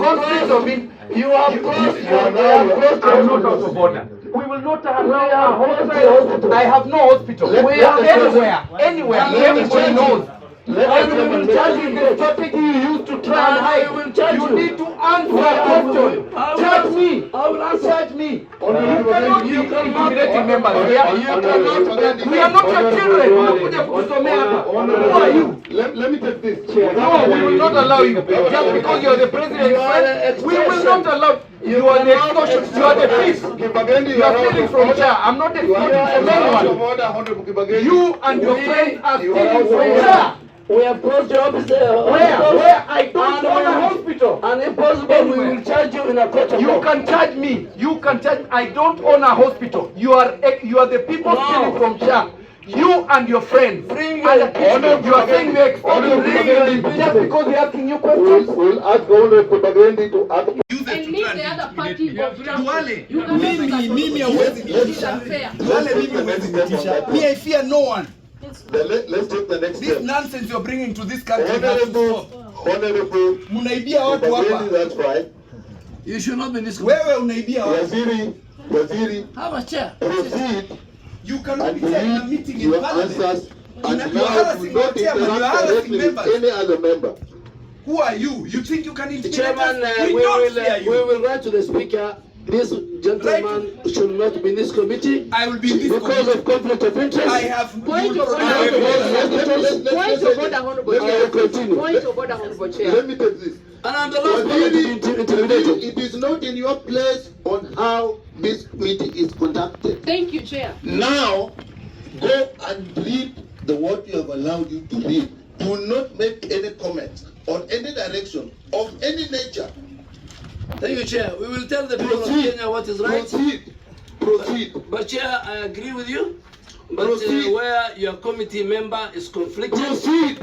have conflict of it. You have crossed. I'm not out of order. We will not allow a hospital. I have no hospital. We are anywhere. Everybody knows. I will charge you the strategy you used to try and hide. You need to answer a question. Charge me. I will answer me. You cannot be intimidating members here. We are not your children. Who are you? Let me take this. No, we will not allow you. Just because you are the president, we will not allow. You are the extortion. You are the thief. You are stealing from chair. I'm not extorting from anyone. You and your friends are stealing from chair. We have closed your office. Where? I don't own a hospital. And if possible, we will charge you in a court of law. You can charge me. You can charge me. I don't own a hospital. You are the people stealing from chair. You and your friends. You are saying we are extorting just because we are asking you questions. We'll ask Aden Kibagendi to ask. And leave the other party of Duale, you can mimi hawezi nitisha. Duale mimi hawezi nitisha. Me I fear no one. Let's take the next This step. nonsense you're bringing to this country has to stop. Honorable. Munaibia watu hapa. That's right. You should not be in this committee. Wewe unaibia watu. Waziri, Have a chair. proceed You cannot and be in a delete meeting in your parliament. answers and You are now harassing do our not chairman, you are interact harassing directly with members. any other member. Who are you? You think you can intimidate Chairman, us? We don't fear you. we will write to the speaker. This gentleman should not be in this committee I will be in this because committee. of conflict of interest. I have Point of order. Point of order, honorable I will chair. continue. Point of order, honorable chair. Let me take this. And I'm the last person to be intimidated. It is not in your place on how this meeting is conducted. Thank you, chair. Now, go and read what you have allowed you to read. Do not make any comments on any direction of any nature. Thank you, Chair. We will tell the people of Kenya what is right. Proceed. But Chair, I agree with you. But Proceed. where your committee member is conflicted, Proceed.